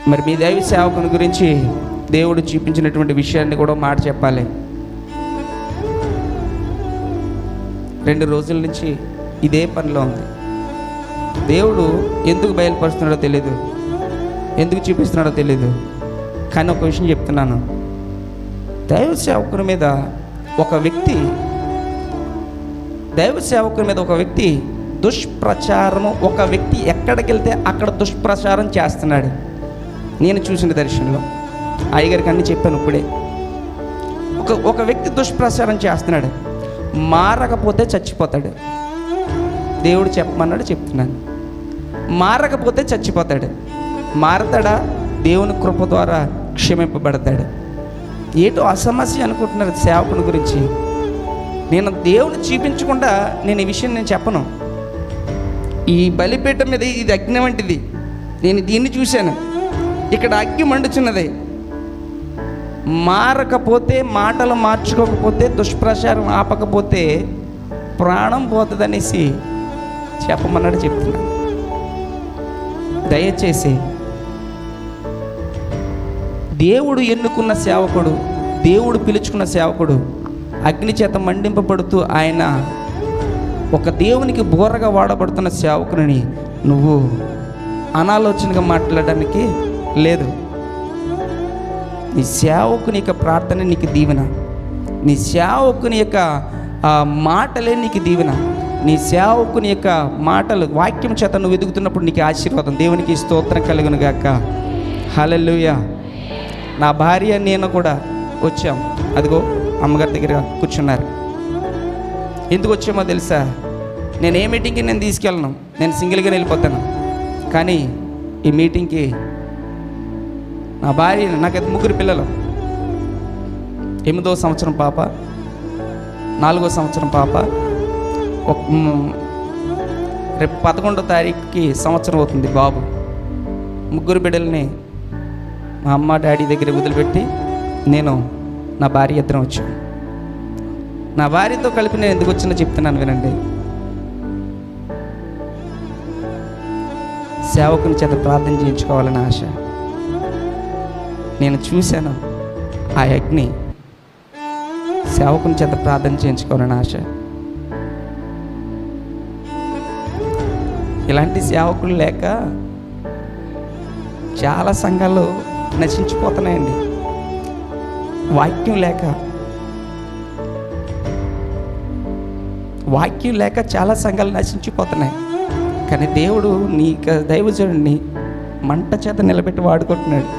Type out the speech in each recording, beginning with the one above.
మరి మీ దైవ సేవకుని గురించి దేవుడు చూపించినటువంటి విషయాన్ని కూడా మాట చెప్పాలి. 2 రోజుల నుంచి ఇదే పనిలో ఉంది. దేవుడు ఎందుకు బయలుపరుస్తున్నాడో తెలీదు, ఎందుకు చూపిస్తున్నాడో తెలీదు. కానీ ఒక విషయం చెప్తున్నాను, దైవ సేవకుని మీద ఒక వ్యక్తి దుష్ప్రచారము, ఒక వ్యక్తి ఎక్కడికి వెళ్తే అక్కడ దుష్ప్రచారం చేస్తున్నాడు. నేను చూసిన దర్శనంలో అయ్యగారికి అన్నీ చెప్పాను ఇప్పుడే. ఒక వ్యక్తి దుష్ప్రచారం చేస్తున్నాడు, మారకపోతే చచ్చిపోతాడు. దేవుడు చెప్పమన్నాడు, చెప్తున్నాను. మారకపోతే చచ్చిపోతాడు. మారతాడా? దేవుని కృప ద్వారా క్షమింపబడతాడు. ఏటో అసమస్య అనుకుంటున్నారు సేవకుని గురించి. నేను దేవుని చూపించకుండా నేను ఈ విషయం నేను చెప్పను. ఈ బలిపీఠం మీద ఇది అగ్ని వంటిది, నేను దీన్ని చూశాను. ఇక్కడ అగ్గి మండుచున్నది. మారకపోతే, మాటలు మార్చుకోకపోతే, దుష్ప్రచారం ఆపకపోతే ప్రాణం పోతుందనేసి చెప్పమన్నాడు, చెప్తున్నాను. దయచేసి దేవుడు ఎన్నుకున్న సేవకుడు, దేవుడు పిలుచుకున్న సేవకుడు అగ్ని చేత మండింపబడుతూ ఆయన ఒక దేవునికి బోరగా వాడబడుతున్న సేవకుని నువ్వు అనాలోచనగా మాట్లాడడానికి లేదు. నీ సేవకుని యొక్క ప్రార్థన నీకు దీవెన, నీ సేవకుని యొక్క మాటలే నీకు దీవెన, నీ సేవకుని యొక్క మాటలు వాక్యం చేత నువ్వు ఎదుగుతున్నప్పుడు నీకు ఆశీర్వాదం. దేవునికి స్తోత్రం కలుగును గాక. హల్లెలూయా. నా భార్య నేను కూడా వచ్చాం, అదిగో అమ్మగారి దగ్గర కూర్చున్నారు. ఎందుకు వచ్చామో తెలుసా? నేను ఏ మీటింగ్కి నేను తీసుకెళ్ళను, నేను సింగిల్గా వెళ్ళిపోతాను. కానీ ఈ మీటింగ్కి నా భార్య, నాకు 3 పిల్లలు, 8వ సంవత్సరం పాప, 4వ సంవత్సరం పాప, రేపు 11వ తారీఖుకి సంవత్సరం అవుతుంది బాబు. 3 బిడ్డల్ని మా అమ్మ డాడీ దగ్గర వదిలిపెట్టి నేను నా భార్య ఇద్దరం వచ్చాను. నా భార్యతో కలిపి నేను ఎందుకు వచ్చినా చెప్తున్నాను వినండి. సేవకుని చేత ప్రార్థన చేయించుకోవాలని ఆశ. నేను చూశాను ఆ అగ్ని, సేవకుని చేత ప్రార్థన చేయించుకోవాలని ఆశ. ఇలాంటి సేవకులు లేక చాలా సంఘాలు నశించిపోతున్నాయండి. వాక్యం లేక చాలా సంఘాలు నశించిపోతున్నాయి. కానీ దేవుడు నీకు దైవజనుడిని మంట చేత నిలబెట్టి వాడుకుంటున్నాడు.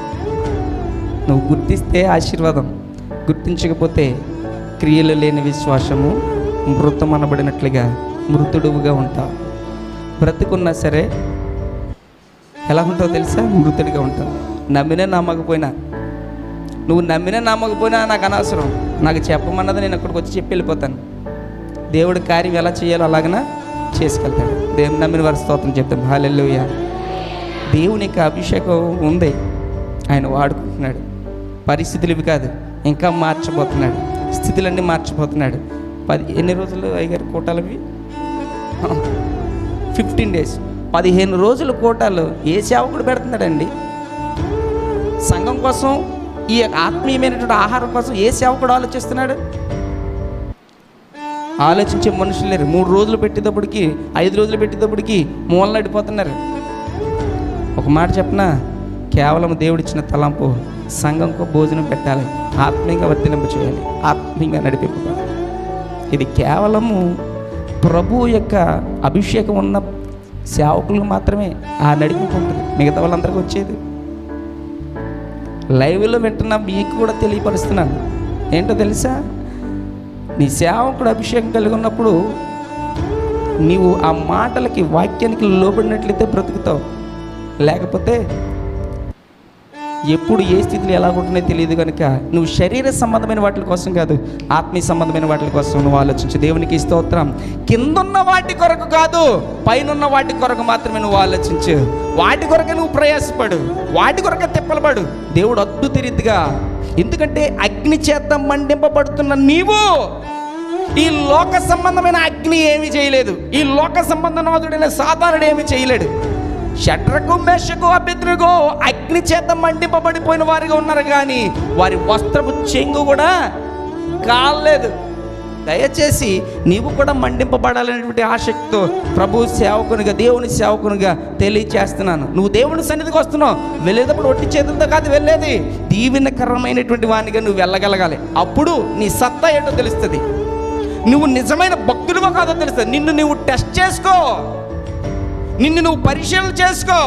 నువ్వు గుర్తిస్తే ఆశీర్వాదం, గుర్తించకపోతే క్రియలు లేని విశ్వాసము మృతం అనబడినట్లుగా మృతుడుగా ఉంటావు. బ్రతుకున్నా సరే ఎలా ఉంటావు తెలుసా? మృతుడిగా ఉంటావు. నమ్మినా నమ్మకపోయినా, నువ్వు నమ్మినా నమ్మకపోయినా నాకు అనవసరం. నాకు చెప్పమన్నది నేను అక్కడికి వచ్చి చెప్పి వెళ్ళిపోతాను. దేవుడి కార్యం ఎలా చేయాలో అలాగనా చేసుకెళ్తాడు. దేవుని నమ్మిన వారి స్తోత్రం చెప్తాను. హల్లెలూయా. దేవునికి అభిషేకం ఉంది, ఆయన వాడుకుంటున్నాడు. పరిస్థితులు ఇవి కాదు, ఇంకా మార్చబోతున్నాడు. స్థితులన్నీ మార్చబోతున్నాడు. ఎన్ని రోజులు అయ్యారు కోటాలవి? 15 days, 15 రోజులు కోటాలు ఏ సేవకుడు పెడుతున్నాడండి? సంఘం కోసం, ఈ ఆత్మీయమైనటువంటి ఆహారం కోసం ఏ సేవకుడు ఆలోచిస్తున్నాడు? ఆలోచించే మనుషులు లేరు. 3 రోజులు పెట్టేటప్పటికి, 5 రోజులు పెట్టేటప్పటికి మూలన అడిపోతున్నారు. ఒక మాట చెప్పనా, కేవలం దేవుడిచ్చిన తలంపు సంఘంకు భోజనం పెట్టాలి, ఆత్మీయంగా వర్తింప చేయాలి, ఆత్మీయంగా నడిపింపాలి. ఇది కేవలము ప్రభు యొక్క అభిషేకం ఉన్న సేవకులకు మాత్రమే ఆ నడిపింపు ఉంటుంది. మిగతా వాళ్ళందరికీ వచ్చేది. లైవ్లో వింటున్నా మీకు కూడా తెలియపరుస్తున్నాను. ఏంటో తెలుసా? నీ సేవకుడు అభిషేకం కలిగి ఉన్నప్పుడు నీవు ఆ మాటలకి, వాక్యానికి లోబడినట్లయితే బ్రతుకుతావు. లేకపోతే ఎప్పుడు ఏ స్థితిలో ఎలా ఉంటున్నాయో తెలియదు కనుక నువ్వు శరీర సంబంధమైన వాటి కోసం కాదు, ఆత్మీయ సంబంధమైన వాటి కోసం నువ్వు ఆలోచించు. దేవునికి స్తోత్రం. కిందున్న వాటి కొరకు కాదు, పైనున్న వాటి కొరకు మాత్రమే నువ్వు ఆలోచించు. వాటి కొరకే నువ్వు ప్రయాసపడు, వాటి కొరకే తిప్పలపడు. దేవుడు అద్భుత రీతిగా, ఎందుకంటే అగ్ని చేత మండింపబడుతున్న నీవు ఈ లోక సంబంధమైన అగ్ని ఏమీ చేయలేదు. ఈ లోక సంబంధనాథుడైన సాతానుడు ఏమీ చేయలేడు. షడ్రకు మెషకు అబేద్నెగో అగ్ని చేత మండింపబడిపోయిన వారిగా ఉన్నారు, కానీ వారి వస్త్రపు చెంగు కూడా కాలేదు. దయచేసి నీవు కూడా మండింపబడాలనేటువంటి ఆసక్తితో ప్రభు సేవకునిగా, దేవుని సేవకునిగా తెలియచేస్తున్నాను. నువ్వు దేవుని సన్నిధికి వస్తున్నావు, వెళ్ళేటప్పుడు ఒట్టి చేతులతో కాదు వెళ్ళేది, దీవెనకరమైనటువంటి వానిగా నువ్వు వెళ్ళగలగాలి. అప్పుడు నీ సత్తా ఏంటో తెలుస్తుంది, నువ్వు నిజమైన భక్తుడివో కాదో తెలుస్తుంది. నిన్ను నువ్వు టెస్ట్ చేసుకో, నిన్ను నువ్వు పరిశీలన చేసుకో.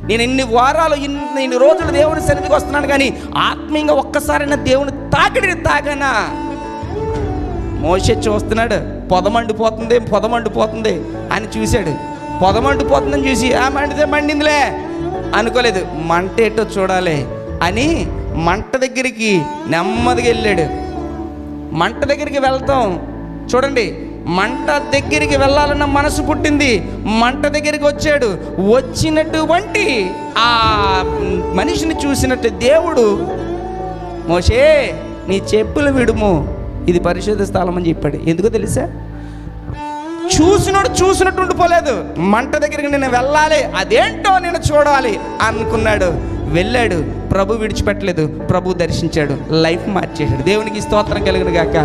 నేను ఇన్ని వారాలు ఇన్ని రోజులు దేవుని సన్నిధికి వస్తున్నాను, కానీ ఆత్మీయంగా ఒక్కసారైనా దేవుని తాకిడిని తాగానా? మోషే చూస్తున్నాడు, పొదమండిపోతుంది అని చూశాడు. పొదమండిపోతుందని చూసి మండితే మండిందిలే అనుకోలేదు, మంట ఏంటో చూడాలి అని మంట దగ్గరికి నెమ్మదిగా వెళ్ళాడు. మంట దగ్గరికి వెళ్తాం చూడండి, మంట దగ్గరికి వెళ్ళాలన్న మనసు పుట్టింది. మంట దగ్గరికి వచ్చాడు. వచ్చినటువంటి ఆ మనిషిని చూసినట్టు దేవుడు, మోషే నీ చెప్పులు విడుము, ఇది పరిశుద్ధ స్థలం అని చెప్పాడు. ఎందుకో తెలుసా? చూసినట్టు ఉండిపోలేదు, మంట దగ్గరికి నేను వెళ్ళాలి, అదేంటో నేను చూడాలి అనుకున్నాడు. వెళ్ళాడు, ప్రభు విడిచిపెట్టలేదు, ప్రభు దర్శించాడు, లైఫ్ మార్చేశాడు. దేవునికి స్తోత్రం కలుగును గాక.